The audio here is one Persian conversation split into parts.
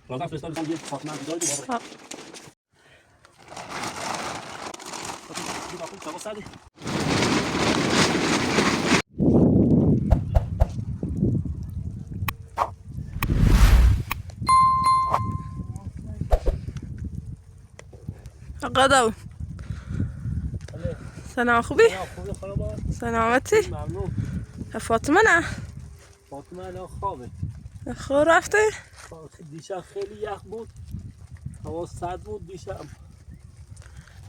رازم فرستاد یه فاطمه بیدار دوباره قدو سلام خوبی؟ سلامتی؟ ممنون. فاطمه نه؟ فاطمه الان خوابه. خور رفته؟ دیشب خیلی یخ بود. هوا سرد بود دیشب.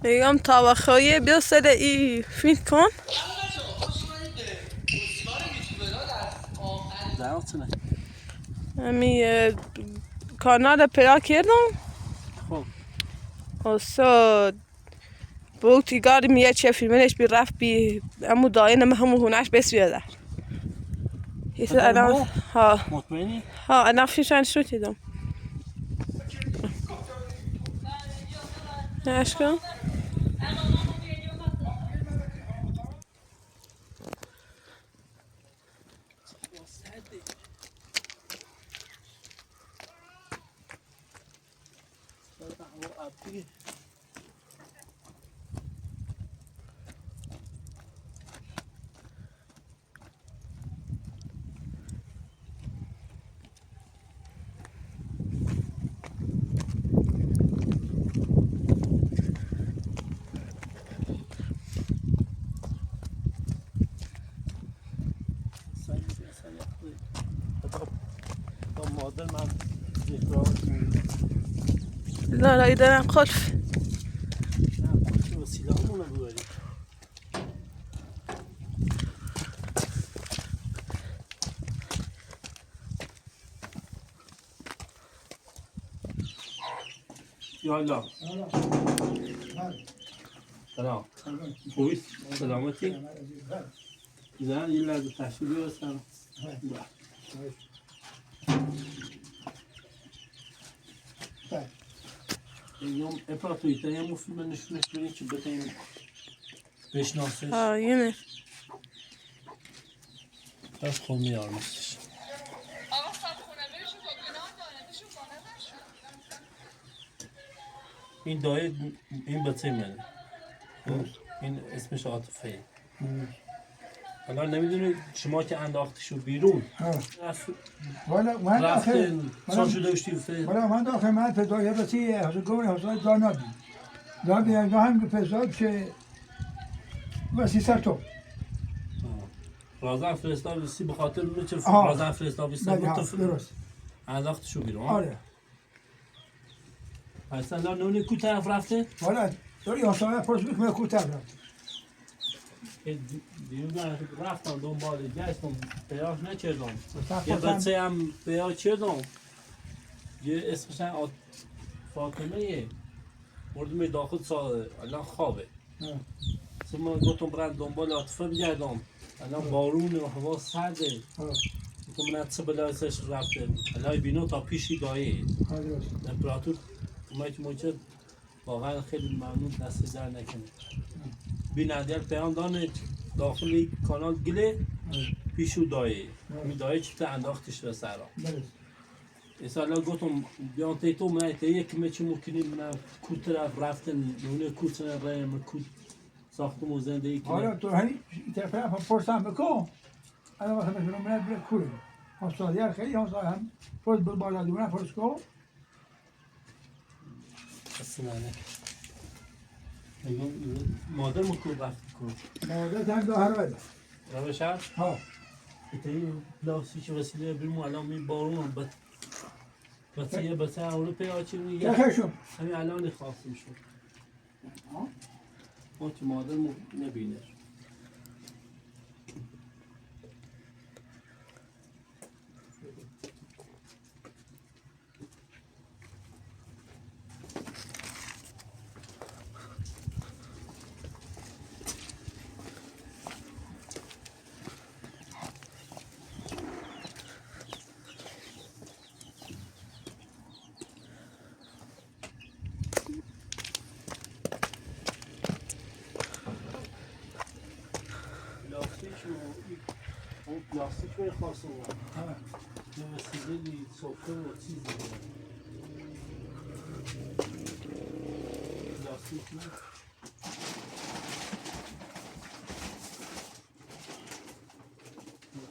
میگم طبخایی بیا سر ای فیلم کن. زناتونه. امی کانال پیدا کردم. خب. و سو بوتی گاری میاد چه فیلمش بی رفت بی امو داین همو هونش بسیار. یه الان ها مطمئنی؟ ها الان فیلم شو دیدم. نشکن. مادر من ذکرات لا لا ایدارم خلف. نه وسیله همونه ببریم. یالا سلام خوبیست؟ سلامتی؟ زن یه لحظه تشریف بیارستم یوم اپراتویتا یه فیلم نشونش بریم که بتاییم بشناسش اینه دست خود میارمستش این دایه این بچه منه این اسمش عاطفه حالا نمیدونی شما که انداختشو بیرون والا من رفتن چون شده اشتی والا من داخل من پدای رسی حضور گمره حضور دانادی دادی انگاه هم پساد که وسی سر تو رازن فرستاد رسی به خاطر اونه چه رازن فرستاد رسی درست انداختشو بیرون آره پس الان نونی کو طرف رفته؟ والا داری حسابه پرس بکنه کوتاه رفت دیروز رفتم دنبال گشتم پیاش نکردم یه بچه هم پیاش کردم یه اسمش هم فاطمه مردم داخل ساله الان خوابه ثم گفتم برم دنبال عاطفه بگردم الان بارون و هوا سرده گفتم من چه بلایسش رفته الان بینو تا پیشی دایه تمپراتور اومد موجه واقعا خیلی ممنون دست در نکنه بیننده پیام دانه داخل کانال گله پیشو دایه این دایه چطور انداختش به سرا ایسالا گفتم بیان تیتو من تیه که میچه ممکنی من کود طرف رفتن نونه کود سنه رایم کود ساختم و زندگی کنه آره تو هنی طرف پرسم بکن الان وقت مثلا من بله کوله حسادیار خیلی حسادیار هم پرس بالا دیونه پرس کن اصلا مادر مکو رفت کن مادر هم دو هر بده روش هست؟ ها ایتایی لاستیک وسیله بیرون الان می بارون بس اولو پیدا چی میگه؟ چخشون همین الان خواستیم شد ما که مادر نبینه اون پلاستیک رو خواستم یه وسیله سفره و چیزی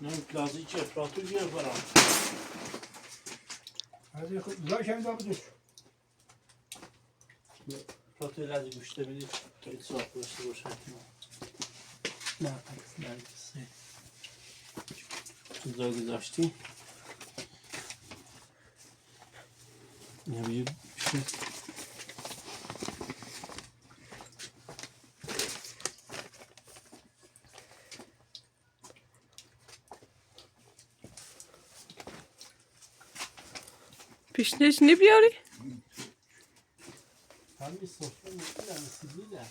نه لازم چه افراطی بیار برام. از این خود زای شمی دابدش. افراطی لازم گوشته بدید تا این صاف باشه باشه. نه پس نه کسی. چون زاگی داشتی. نمیشه بیشتر. پیشنش نمیاری؟ همین صفحه میگیرم سیبیله.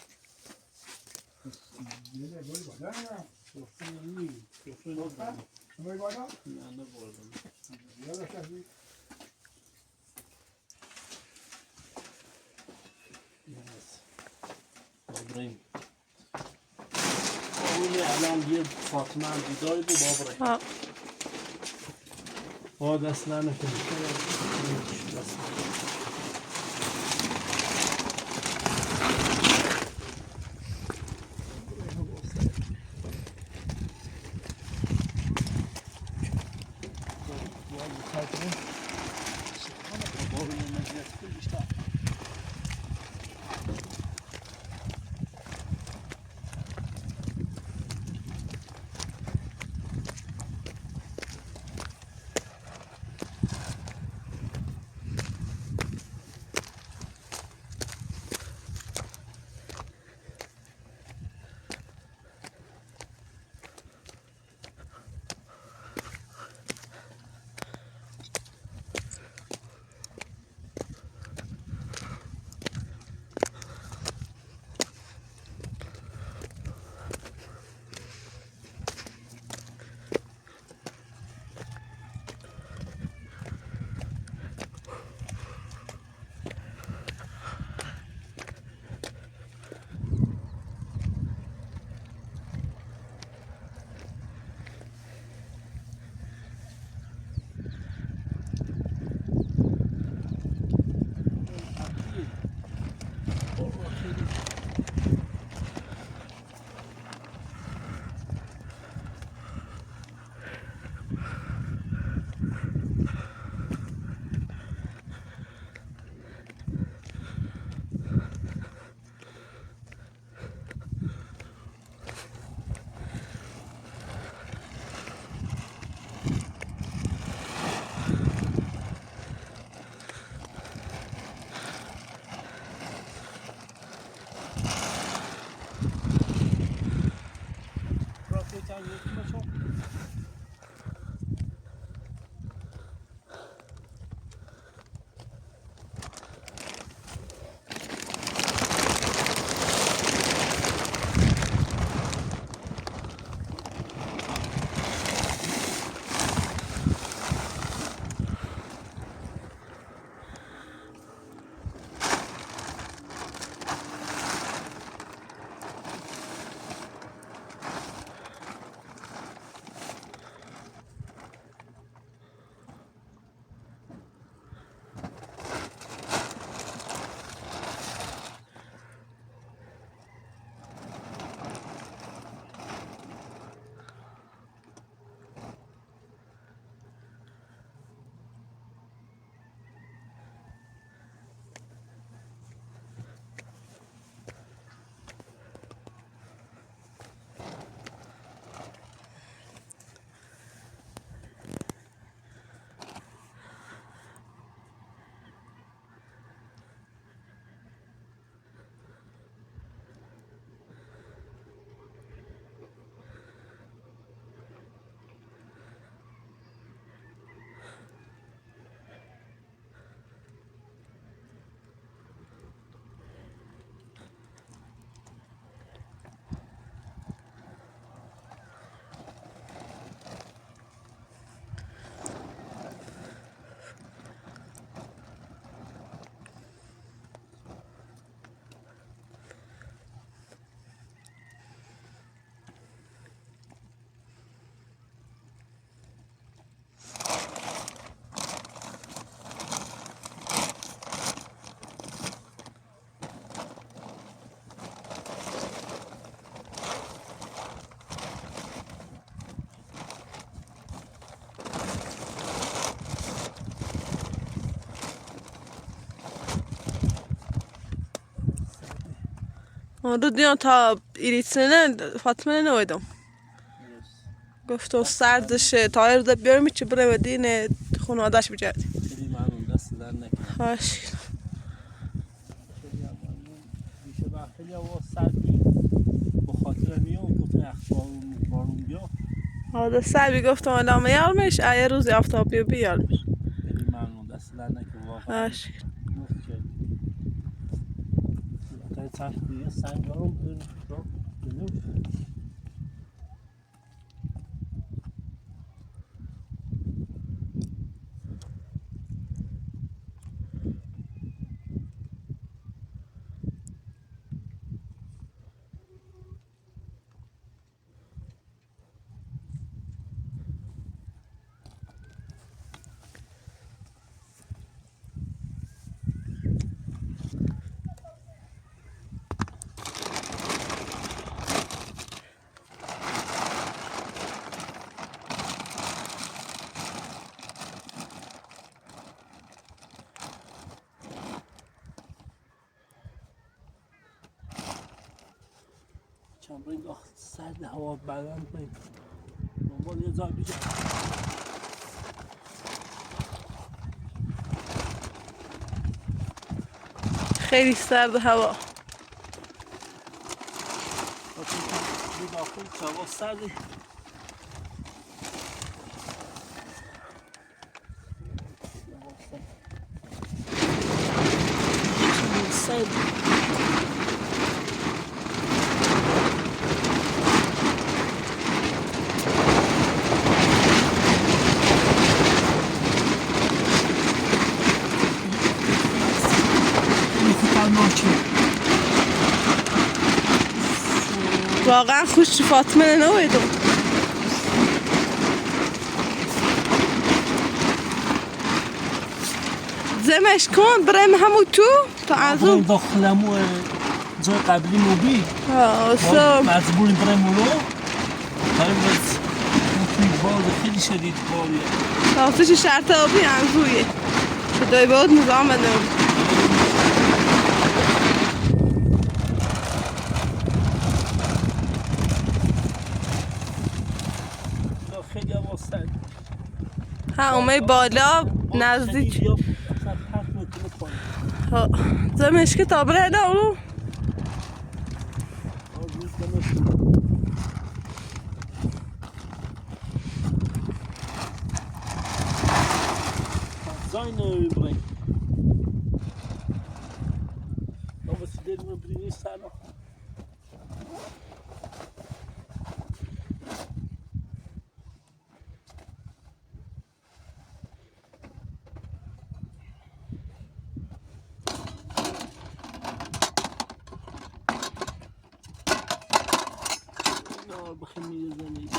یه گوی بالا نه. صفحه نمی. صفحه نبردم. گوی بالا. نه نبردم. یادش هستی. Yes. بابریم. اونی الان یه فاطمه هم بیداری بود بابریم. ها دست نکنه. اون رو دیان تا ایریت سنه فاطمه نویدم گفتم سردشه تا ایرده بیارمی چه برای مدینه خانوادهش بجردی خیلی ممنون دست در نکنم. خواهش خیلی هم ممنون. میشه وقت خیلی هوا سردی به خاطر میام گفتم اخبارون بارون بیا. حالا سعی گفتم الان میارمش یه روز آفتابی بیارمش خیلی ممنون دست در نکنم واقعا خواهش لطف کردی. تا چند دیگه سنگ دارم بریم تو جلوش. چند رنگ سرد هوا بدن کنیم دنبال یه جای بیجا خیلی سرد هوا یه داخل که هوا سرده سرد واقعا خوش فاطمه نویدم زمش کن برای همو تو تا از بریم اون داخلمو جای قبلی موبی اصلا مجبوریم بریم مولو بریم بس توی باد خیلی شدید باریه تاسش شرط آبی انزویه شدای بود نظام بدم خیلی هوا سرد ها اومه بالا نزدیک یا اصلا پرت میکنه پایین زمش که تا بره دارو زاین بریم بابا سیدیم بریم سلام بخیر میزنید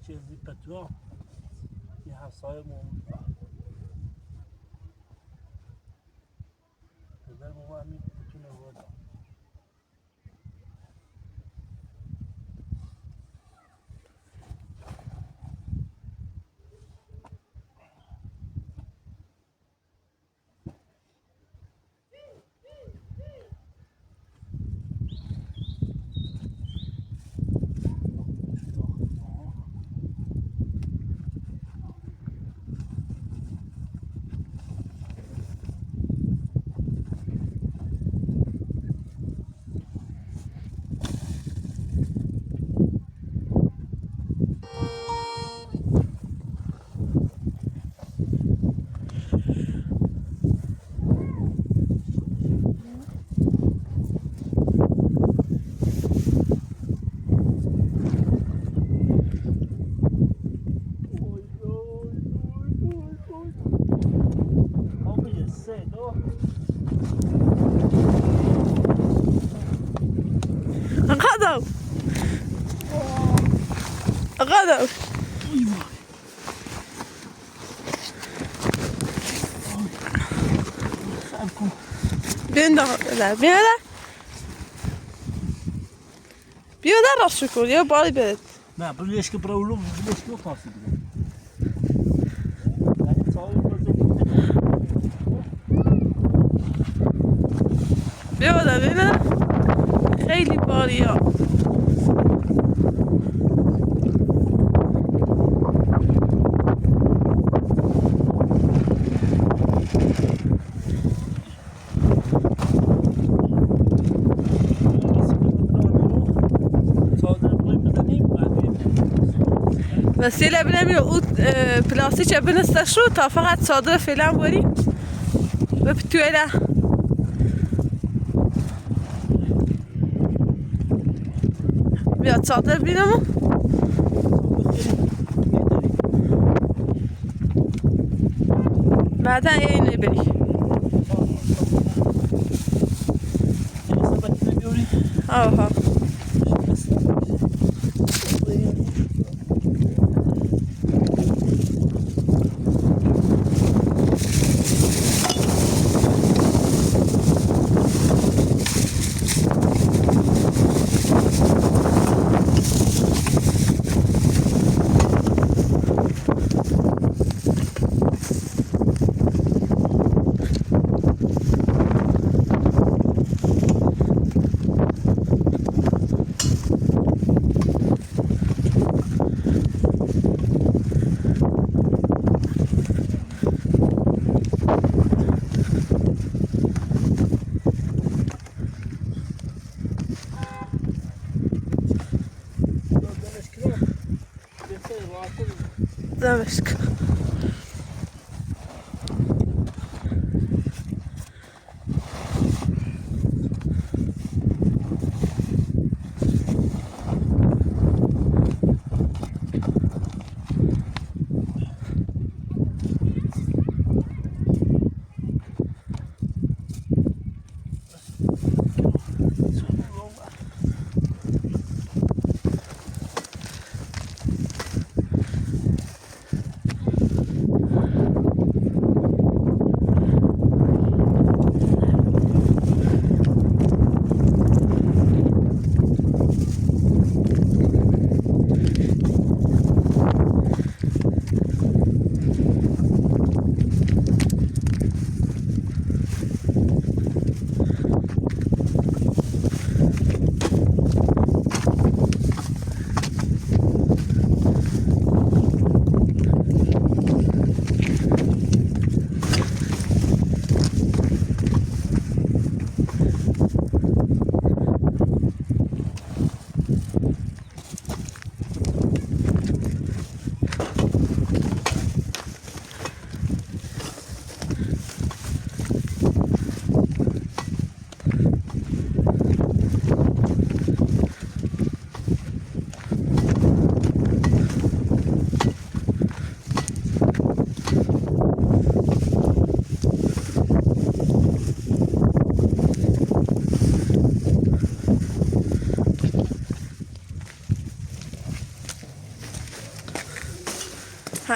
چیزی پترو یه همسایه مون پدر ماما همین میتونه بودا قدم بیاین در بیا در راست کن یا باید برد نه بلیش که براولو بلیش که کافی بده بیا در بینه خیلی باری ها وسیله بنمیره او پلاستیک بنسته شد تا فقط صادر فعلا بریم و تویله بیاد صادر بینم بعدا اینه بری آها دمشق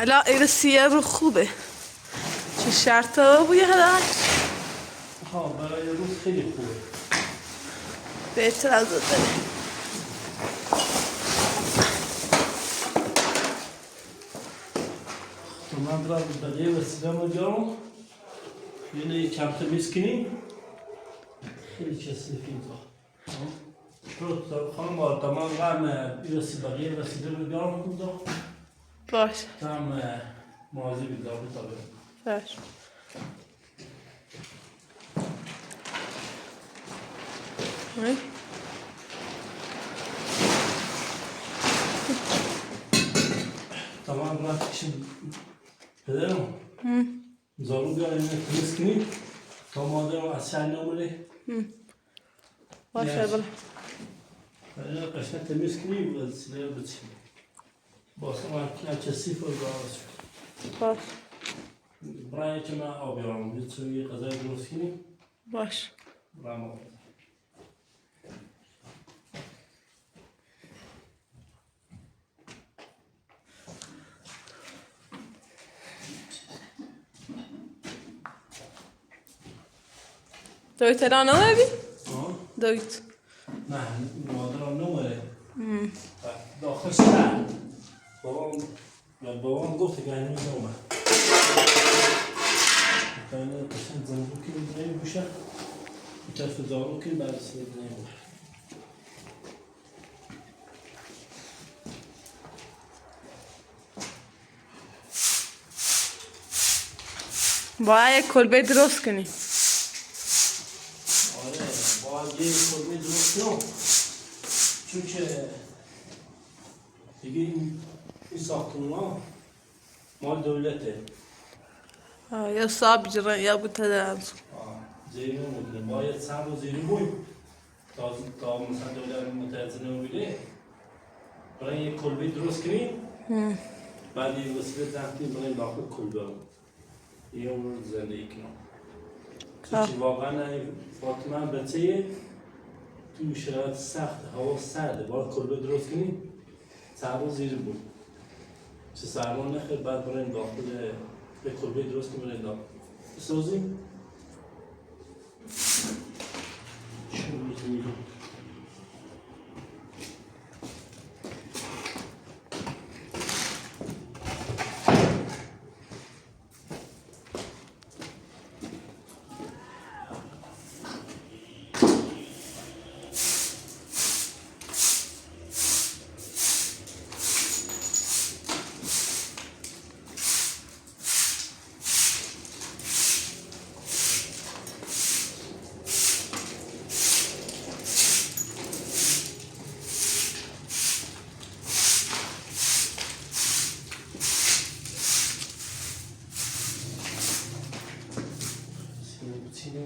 حالا ایرسیه رو خوبه چه شرطه بوی هداش ها برای روز خیلی خوبه بهتر از داره من برای بدیه وسیله ما جارم یعنی کم تمیز کنیم خیلی چسبید تو خانم با تمام غم وسیله رو جارم کنم باش tam muazzez bir zabıt alıyorum. Ver. Ay. Tamam bırak şimdi. Pederim. Zorlu bir ayına kılıskini. Tam adamı aşağı numara. Baş ver bana. Ben kaşına temiz kini bu silahı bitsin. Basın arkadaşlar sıfır gaz. Baş. Buraya çana abiyorum. Bir sürü kaza kılıskini. Baş. Bravo. دویت را نوابی؟ ها؟ دویت. نه مادرم نمره داخل شهر بابام گفت که هنوز نومد مطمئنه قشنگ زنبور که میدونه بوشه طرف زارو که بعد سید نمیشه باید یک کلبه درست کنی. آره باید یه کلبه درست کنم چون که دیگه این ساختمون ها مال دولته یا صاحب جران یا بتدرس. زیرو نمیدونه باید سر و زیرو بوی تا مثلا دولت متعزنه نمیده برای یک کلبه درست کنیم بعد یه وسیله زنگتیم برای داخل کلبه یه اون رو زندگی کنم چون واقعا فاطمه هم بچه تو شرایط سخت هوا سرده باید کلبه درست کنیم سر و زیرو بود چه سرما نخیر بعد برای داخل یک کلبه درست کنیم برای داخل بسازیم شو میتونیم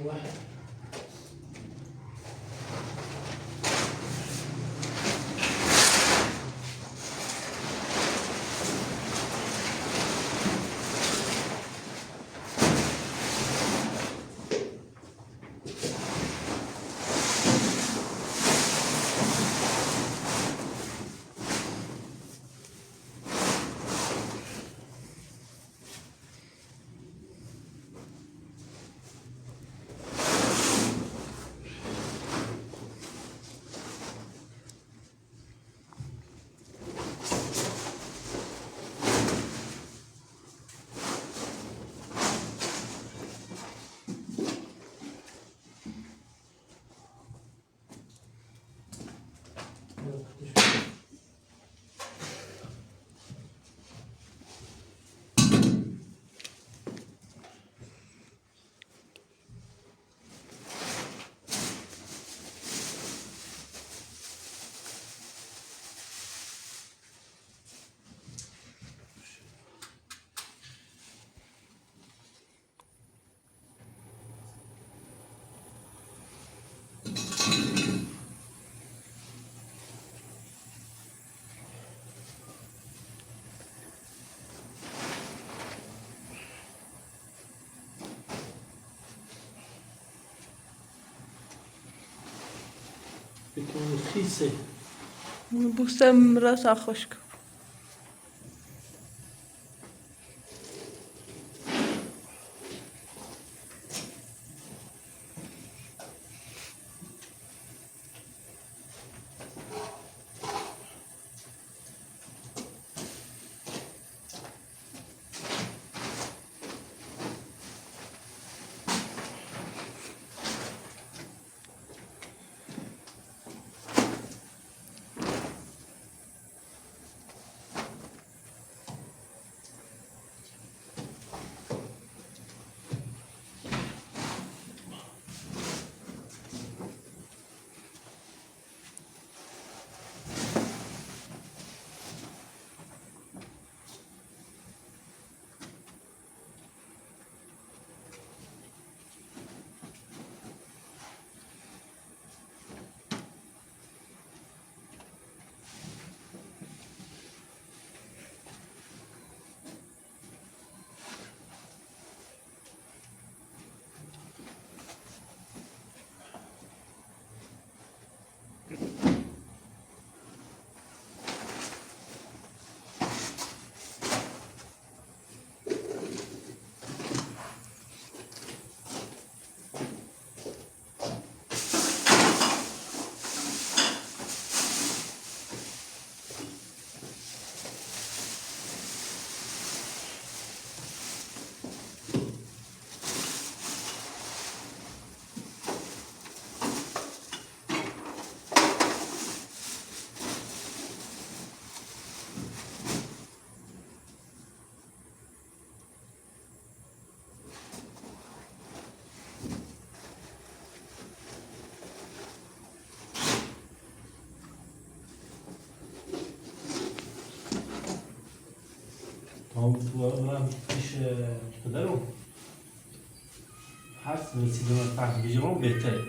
واحد بكون رخيصة بوسم راسها خشك. من پیش پدرم هست رسیده من فهم بیجرام بهتره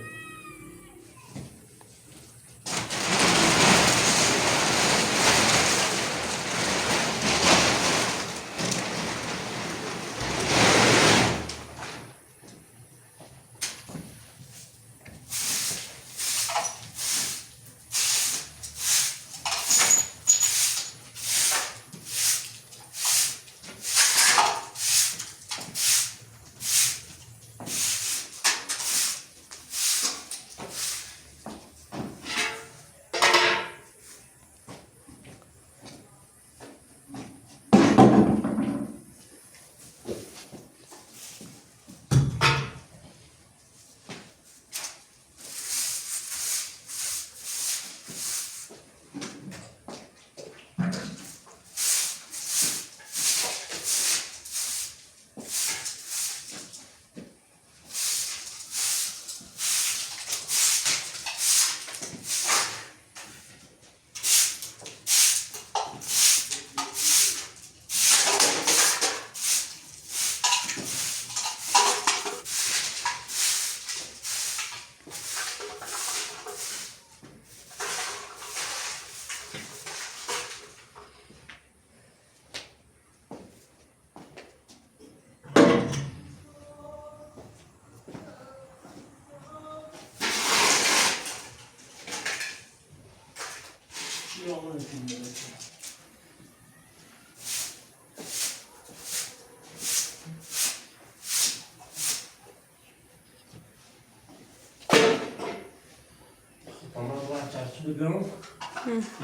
بگم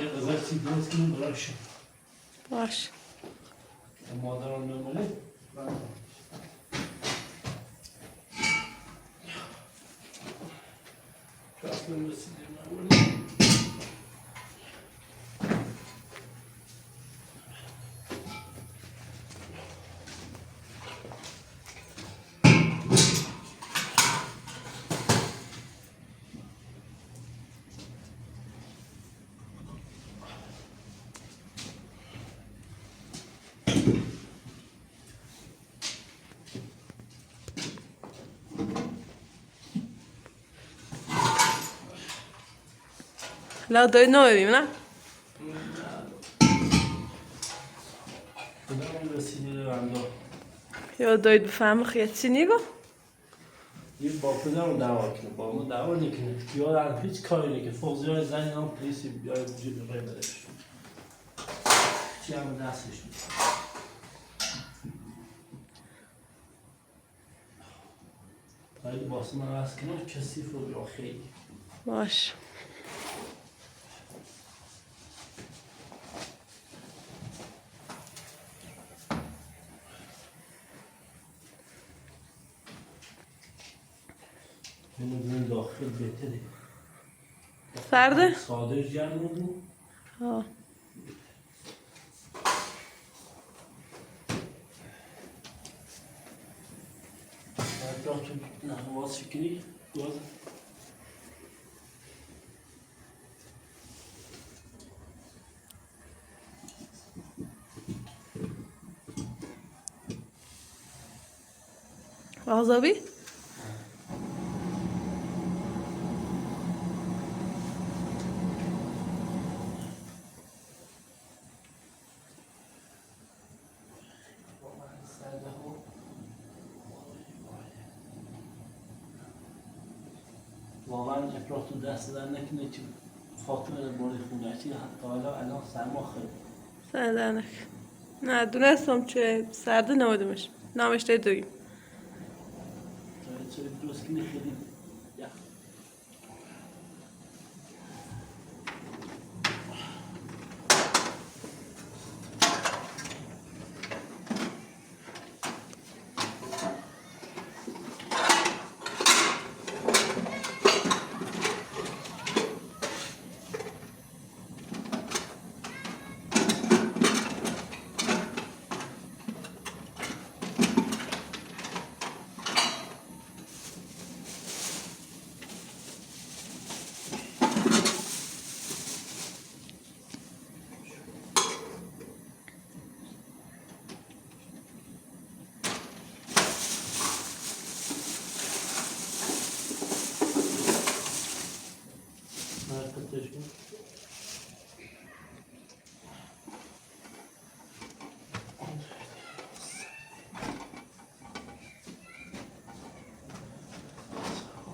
یه قضایی سیب درست کنیم برای شما باش مادرم بمونه اصلا رسیدیم نمونه لا دارید نمیم نه؟ پدرم رسیده بنده یا دارید بفهم خیلی چی نیگو؟ یه با پدرم دعوا کنه با ما دعوا نکنه یا هیچ کاری نکنه فوقزی های زنی هم پلیسی بیای وجود بقیه بدهش چی هم دستش میکنه خیلی باسه من رست کنه کسی رو بیا خیلی باش اینو داخل بهتره سرده؟ ساده جمع بودیم ها راه تو نهواز شکنی گاز آزابی؟ واقعا افراط تو دست در نکنه که خاطر باری خونه چی حتی حالا الان سرما خیلی سردنک نه دونستم چه سرده نمودمش نامشته دویم چه درست کنی خیلی یخ حرکتش کن.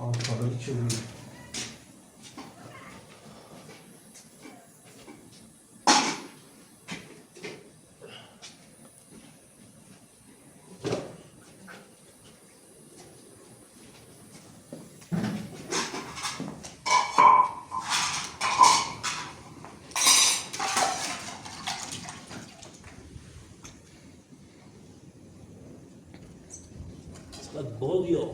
آفرین چه بود. چقدر باد یا